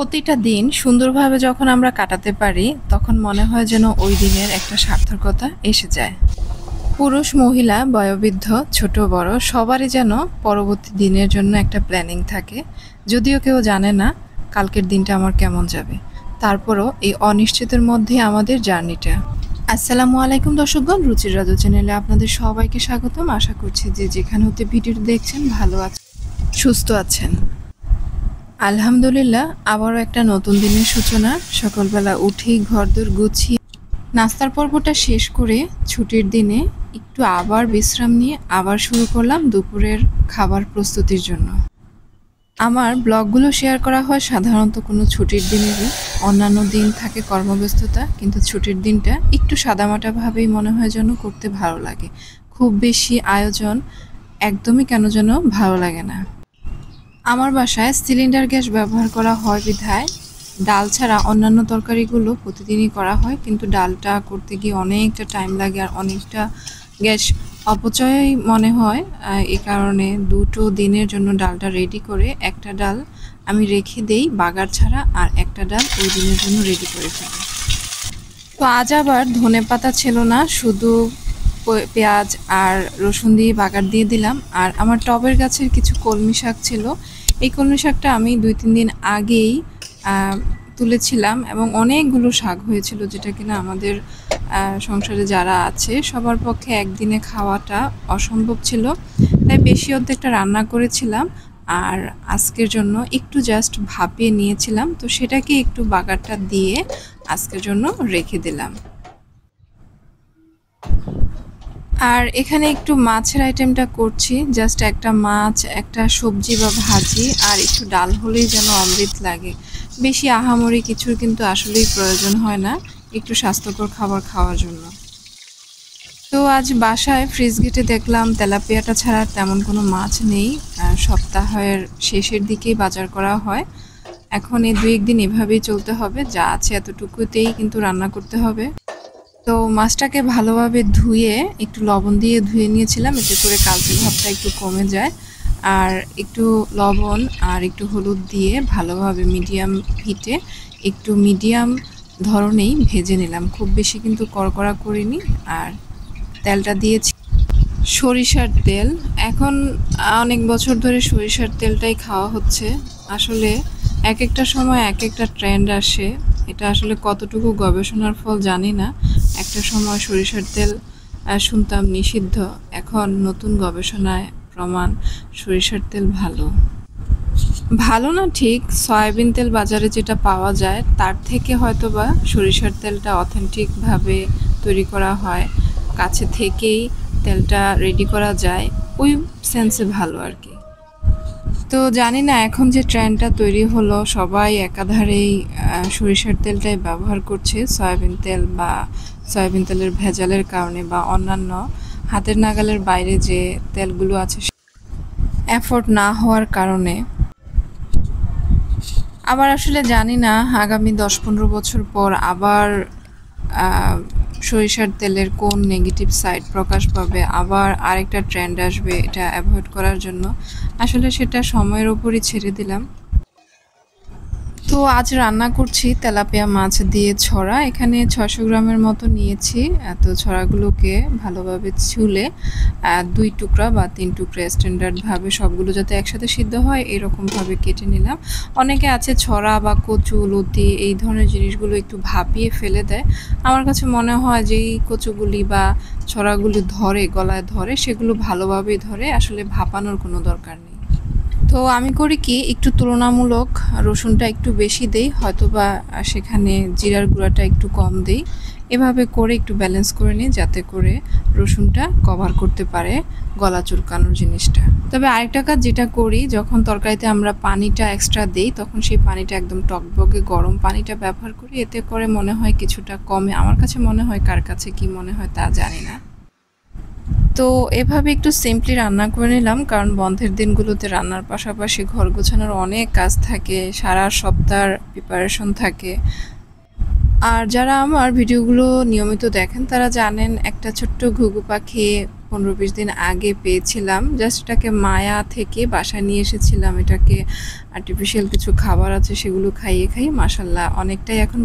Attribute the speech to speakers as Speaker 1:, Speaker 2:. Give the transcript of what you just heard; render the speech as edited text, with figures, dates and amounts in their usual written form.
Speaker 1: প্রতিটা দিন সুন্দরভাবে যখন আমরা কাটাতে পারি তখন মনে হয় যেন ওই দিনের একটা সার্থকতা এসে যায়। পুরুষ মহিলা বয়োবৃদ্ধ ছোট বড় সবারই যেন পরবর্তী দিনের জন্য একটা প্ল্যানিং থাকে, যদিও কেউ জানে না কালকের দিনটা আমার কেমন যাবে। তারপরও এই অনিশ্চিতের মধ্যে আমাদের জার্নিটা। আসসালামু আলাইকুম দর্শকগণ, রুচির রাজু চ্যানেলে আপনাদের সবাইকে স্বাগতম। আশা করছি যে যেখানে হতে ভিডিওটি দেখছেন ভালো আছেন, সুস্থ আছেন। আলহামদুলিল্লাহ, আবারও একটা নতুন দিনের সূচনা। সকালবেলা উঠেই ঘরদোর গুছিয়ে নাস্তার পর্বটা শেষ করে ছুটির দিনে একটু আবার বিশ্রাম নিয়ে আবার শুরু করলাম দুপুরের খাবার প্রস্তুতির জন্য। আমার ব্লগগুলো শেয়ার করা হয় সাধারণত কোনো ছুটির দিনেরই। অন্যান্য দিন থাকে কর্মব্যস্ততা, কিন্তু ছুটির দিনটা একটু সাদামাটাভাবেই মনে হয় যেন করতে ভালো লাগে। খুব বেশি আয়োজন একদমই কেন যেন ভালো লাগে না। আমার বাসায় সিলিন্ডার গ্যাস ব্যবহার করা হয় বিধায় ডাল ছাড়া অন্যান্য তরকারিগুলো প্রতিদিনই করা হয়, কিন্তু ডালটা করতে গিয়ে অনেকটা টাইম লাগে আর অনেকটা গ্যাস অপচয়ই মনে হয়। এই কারণে দুটো দিনের জন্য ডালটা রেডি করে একটা ডাল আমি রেখে দেই বাগার ছাড়া, আর একটা ডাল ওই দিনের জন্য রেডি করে ফেলি। তো আজ আবার ধনেপাতা ছিল না, শুধু পেঁয়াজ আর রসুন দিয়ে বাগার দিয়ে দিলাম। আর আমার টবের গাছের কিছু কলমি শাক ছিল, এই কলমি শাকটা আমি 2-3 দিন আগেই তুলেছিলাম এবং অনেকগুলো শাক হয়েছিল, যেটা কিনা আমাদের সংসারে যারা আছে সবার পক্ষে একদিনে খাওয়াটা অসম্ভব ছিল। তাই বেশি অর্ধেকটা রান্না করেছিলাম আর আজকের জন্য একটু জাস্ট ভাপিয়ে নিয়েছিলাম, তো সেটাকে একটু বাগারটা দিয়ে আজকের জন্য রেখে দিলাম। আর এখানে একটু মাছের আইটেমটা করছি, জাস্ট একটা মাছ, একটা সবজি বা ভাজি আর একটু ডাল হলেই যেন অমৃত লাগে। বেশি আহামরি কিছুর কিন্তু আসলেই প্রয়োজন হয় না একটু স্বাস্থ্যকর খাবার খাওয়ার জন্য। তো আজ বাসায় ফ্রিজ গেটে দেখলাম তেলাপিয়াটা ছাড়া তেমন কোনো মাছ নেই। সপ্তাহের শেষের দিকেই বাজার করা হয়। এখন এই 2-1 দিন এভাবেই চলতে হবে, যা আছে এতটুকুতেই কিন্তু রান্না করতে হবে। তো মাছটাকে ভালোভাবে ধুয়ে একটু লবণ দিয়ে ধুয়ে নিয়েছিলাম, এতে করে কালচে ভাবটা একটু কমে যায়। আর একটু লবণ আর একটু হলুদ দিয়ে ভালোভাবে মিডিয়াম হিটে একটু মিডিয়াম ধরনেই ভেজে নিলাম, খুব বেশি কিন্তু কড়কড়া করিনি। আর তেলটা দিয়েছি সরিষার তেল। এখন অনেক বছর ধরে সরিষার তেলটাই খাওয়া হচ্ছে। আসলে এক একটা সময় এক একটা ট্রেন্ড আসে, এটা আসলে কতটুকু গবেষণার ফল জানি না। একটা সময় সরিষার তেল শুনতাম নিষিদ্ধ, এখন নতুন গবেষণায় প্রমাণ সরিষার তেল ভালো। ভালো না ঠিক, সয়াবিন তেল বাজারে যেটা পাওয়া যায় তার থেকে হয়তোবা সরিষার তেলটা অথেন্টিকভাবে তৈরি করা হয়, কাছে থেকেই তেলটা রেডি করা যায়, ওই সেন্সে ভালো আর কি। তো জানি না এখন যে ট্রেন্ডটা তৈরি হলো, সবাই একাধারেই সরিষার তেলটাই ব্যবহার করছে, সয়াবিন তেল বা সয়াবিন তেলের ভেজালের কারণে বা অন্যান্য হাতের নাগালের বাইরে যে তেলগুলো আছে এফোর্ড না হওয়ার কারণে। আবার আসলে জানি না আগামী 10-15 বছর পর আবার সরিষার তেলের কোন নেগেটিভ সাইড প্রকাশ পাবে, আবার আরেকটা ট্রেন্ড আসবে এটা অ্যাভয়েড করার জন্য। আসলে সেটা সময়ের উপরই ছেড়ে দিলাম। তো আজ রান্না করছি তেলাপিয়া মাছ দিয়ে ছড়া। এখানে 600 গ্রামের মতো নিয়েছি। তো ছড়াগুলোকে ভালোভাবে ছুলে 2 টুকরা বা 3 টুকরা স্ট্যান্ডার্ডভাবে সবগুলো যাতে একসাথে সিদ্ধ হয় এরকমভাবে কেটে নিলাম। অনেকে আছে ছড়া বা কচু লতি এই ধরনের জিনিসগুলো একটু ভাপিয়ে ফেলে দেয়। আমার কাছে মনে হয় যে এই কচুগুলি বা ছড়াগুলি ধরে গলায় ধরে, সেগুলো ভালোভাবেই ধরে, আসলে ভাপানোর কোনো দরকার নেই। তো আমি করি কি, একটু তুলনামূলক রসুনটা একটু বেশি দেই, হয়তোবা সেখানে জিরার গুঁড়াটা একটু কম দেই। এভাবে করে একটু ব্যালেন্স করে নিই যাতে করে রসুনটা কভার করতে পারে গলা চুলকানোর জিনিসটা। তবে আরেকটা কাজ যেটা করি, যখন তরকারিতে আমরা পানিটা এক্সট্রা দেই তখন সেই পানিটা একদম টকবগে গরম পানিটা ব্যবহার করি, এতে করে মনে হয় কিছুটা কমে। আমার কাছে মনে হয়, কার কাছে কি মনে হয় তা জানি না। তো এভাবে একটু সিম্পলি রান্না করে নিলাম, কারণ বন্ধের দিনগুলোতে রান্নার পাশাপাশি ঘর গোছানোর অনেক কাজ থাকে, সারা সপ্তাহের প্রিপারেশন থাকে। আর যারা আমার ভিডিওগুলো নিয়মিত দেখেন তারা জানেন একটা ছোট্ট ঘুঘু পাখি 15-20 দিন আগে পেয়েছিলাম। জাস্ট এটাকে মায়া থেকে বাসায় নিয়ে এসেছিলাম। এটাকে আর্টিফিশিয়াল কিছু খাবার আছে সেগুলো খাইয়ে মাশাআল্লাহ অনেকটাই এখন